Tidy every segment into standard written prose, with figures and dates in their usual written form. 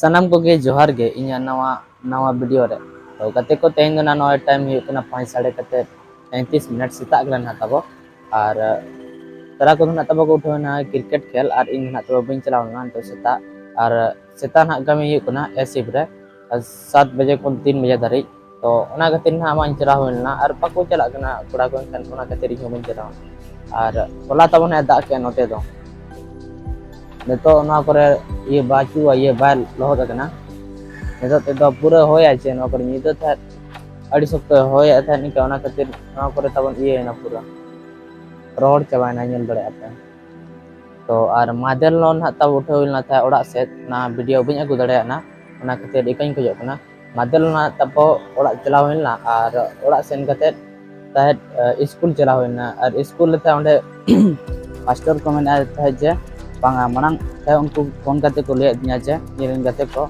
सनम को गे जोहार गे इन नवा नवा वीडियो रे तो गते को तेन दो ना नवा टाइम हुई कना 5 साढ़े कते 35 मिनट सेता गलन ना तबो और तरा को ना तबो को उठना क्रिकेट खेल और इन ना तबो बिन चलाव ना तो सेता ना कमी हुई कना एसिब रे 7 बजे को 3 बजे धरी तो ओना गते ना मान चलाव ना और पाको चला कना कोड़ा को खान ओना गते रि बिन चलाव और होला तबो ना दा के नोते दो नितो ना करे ये बाचू ये बाल लहद कना नितो ते दो पूरा होया छे ना करे नितो था अड़ी सप्त होया था निका ओना खातिर ना करे तबन ये ना पूरा रोड चबाय ना नेल दड़े आपे तो और मादेल लोन हा तब उठोल ना था ओड़ा से ना वीडियो बिन अगु दड़े ना ओना खातिर इकन खोजो कना मादेल ना तब ओड़ा चलाव ना और ओड़ा सेन कते ता स्कूल चलाव ना और स्कूल था ओंडे मास्टर को मेना था जे बांगा मनang है उनको फोन करते को ले दिया जे निरन गते को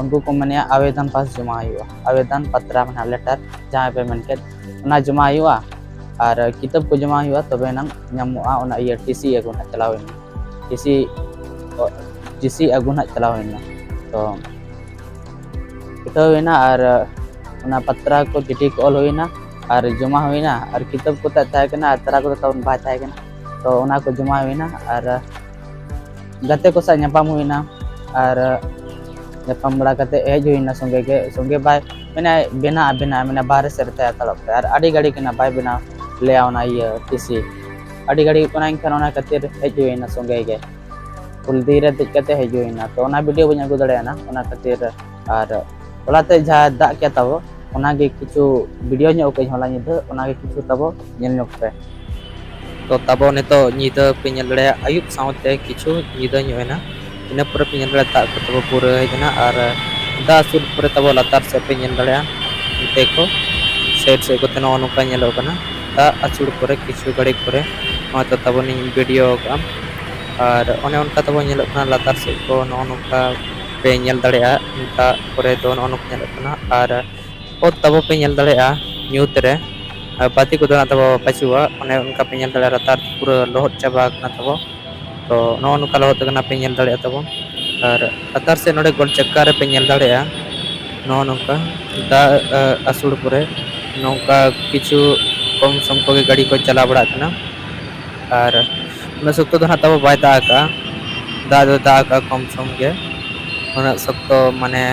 उनको को मने आवेदन पास जमा हुआ आवेदन पत्र मना लेटर जहां पे मनके ना जमा हुआ और किताब को जमा हुआ तबे नंग न्यामुआ ओना ये टीसी अगुन चलावेन टीसी अगुन चलावेन तो उठोवेना और ओना पत्र को चिठी को ऑल होइना और जमा होइना और किताब को ताय कना तरा को तवन बाय ताय कना तो ओना को जमा होइना और गते को सा न्यापाम हुइना और न्यापाम बड़ा कते हेज हुइना संगे बाय मैंने बिना मैंने बाहर से रहता तड़प और आड़ी गाड़ी के ना बाय बिना ले आवना ये टीसी आड़ी गाड़ी कोना इनखान ओना खातिर हेज हुइना संगे गे फुल धीरे देख कते हेज हुइना तो ओना वीडियो बन अगु दड़े ना ओना खातिर और ओलाते जा दा के तब ओना गे किछु वीडियो न्यो के होला निद ओना गे किछु तब नेल न्योक पे तो तबो नितो निदा पे नेल दड़े आयुब सावते किछु निदा न्योना इन पर पे नेल दड़े ता को तबो पूरा हेजना और दा सुर पर तबो लतार से पे नेल दड़े ते को सेट से को तनो नुका नेलो कना ता अचुड़ पर किछु गड़ी पर मा तो तबो नि वीडियो का और ओने उनका तबो नेलो कना लतार से को नो नुका पे नेल दड़े ता पर तो नो नुका नेलो कना और ओ तबो पे नेल दड़े न्यूत रे बाती को तब पचुआ उनका पे नेल दड़े रतार पूरा लोहद चाबा कना तब तो नो नुका लोहद कना पे नेल दड़े तब और रतार से नोडे गोल चक्का रे पे नेल दड़े नो नुका दा असुड़ पुरे नौका किछु कम सम को गाड़ी को चला बड़ा कना और उन सख्त तो तब बाय दा का कम सम के उन सख्त माने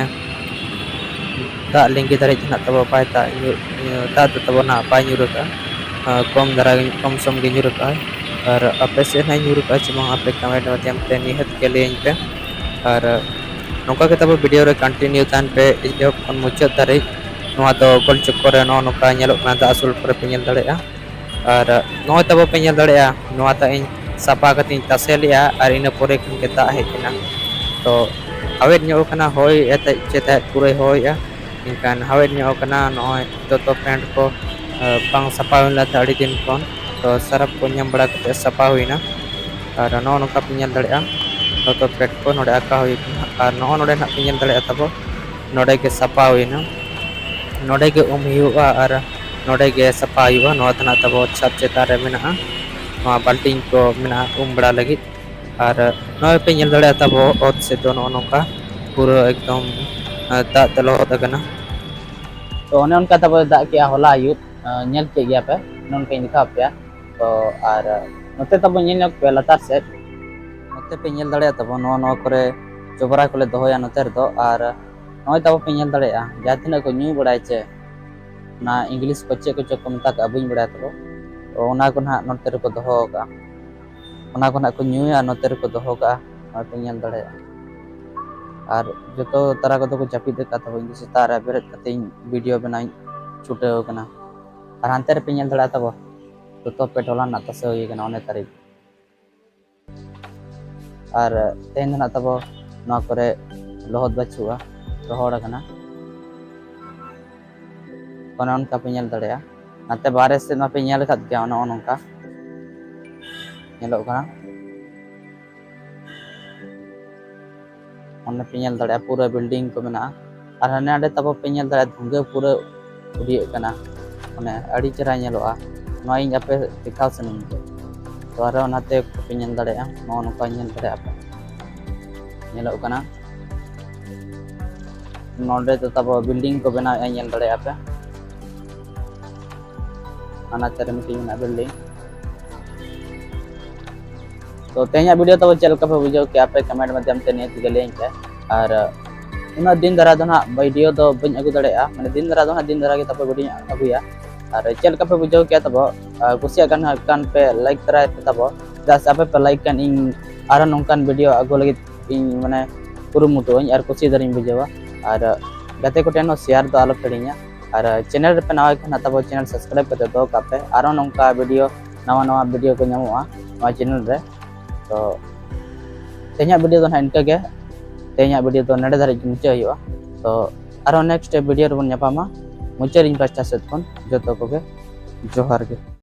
दा लिंगी धरे तब बाय दा तब ना बाय नुरका कम धरा कम सम गे नुरका और आपे से ना नुरका चमा आपे कमेंट माध्यम ते निहत के लिए पे और नौका के तब वीडियो रे कंटिन्यू तान पे इजो खन मुचाद धरे नोआ तो गोल चक्कर रे नो नौका नेलो कना दा असुल पर पे नेल दड़े और नो तब पे नेल दड़े नोआ ता इन सापा कति तसेलिया और इन पोरे के दा हेजना तो हवेद न्यो कना होय एते चेता पूरे होय इनकान हवेद न्यो कना नोय तो पैंट को पांग सपा होला अड़ी दिन कोन तो सरफ को ñam बड़ा कते सपा हुइना और नो नुका पे नेल दड़े तो पेट को नोडे आका हुई और नो नोडे ना पे नेल दड़े तब नोडे के सपा हुइना नोडे के हुआ और नोडे के सपा हुआ नो तना तब छत चेता रे मेना नो बाल्टिंग को मेना बड़ा लगी और नो पे नेल दड़े तब ओत से तो नो नुका पूरा एकदम दा तलो तकना तो ओने उनका तब दा के होला आयुब नेल के गया पे नोन के दिखा पे तो और नोते तब नेल पे लतार से नोते पे नेल दड़े तब नो करे चोबरा को ले दोया नोते दो और नो तब पे नेल दड़े जातिना को न्यू बड़ाय चे ना इंग्लिश को चे को चो को मता का बुñ बड़ा तब तो ओना को ना नोते को दोहो का ओना को ना को न्यूया नोते को दोहो का नो पे नेल दड़े और जो तो तरह को तो जापी दे तब इन सेता रे बेरे कते वीडियो बनाई छुटे कना और हानते रे पे नेल दड़ा तब तो पे टोला ना तसे होई कना ओने तारीख और तेन ना तब ना करे लोहद बचुआ रोहड़ कना कोना उनका पे नेल दड़े नाते बारे से ना पे नेल खत गया ओना ओनका नेलो कना ओने पे नेल दड़े पूरा बिल्डिंग को मेना और हने आडे तब पे नेल दड़े धुंगे पूरा उड़िए कना ओने अड़ी चरा नेलोआ नो इन आपे दिखाव सनिम तो और ओनाते पे नेल दड़े नो नुका नेल दड़े आपे नेलो कना नोडे तो तब बिल्डिंग को बना ñel दड़े पे आना तेरे मिटी में बिल्डिंग तो तेज वीडियो तब चल पे बुझे क्या पे कमेंट माध्यम से नहीं गले और उना दिन धरा दो ना वीडियो तो बन अगू दड़े माने दिन धरा दो ना दिन धरा के तब वीडियो अगुया और चल पे बुझे क्या तब कुसिया कान पे लाइक तरा तब जैसे आप पे लाइक कान इन आर नौकान वीडियो अगू लगे इन माने कुरुमुटो और कुसी दरिन बुझेवा और गते को टेनो शेयर तो आलो करिया और चैनल पे नवा खाना तब चैनल सब्सक्राइब करते दो कापे आरो नौका वीडियो नवा नवा वीडियो को नामोआ नवा चैनल रे तो तेज वीडियो तो इनका गे तेज वीडियो तो नडे धारे मुचा हुआ तो आरो नेक्स्ट वीडियो रे बन मुचा इन पास्टा सेट खन जतो को जोहार गे।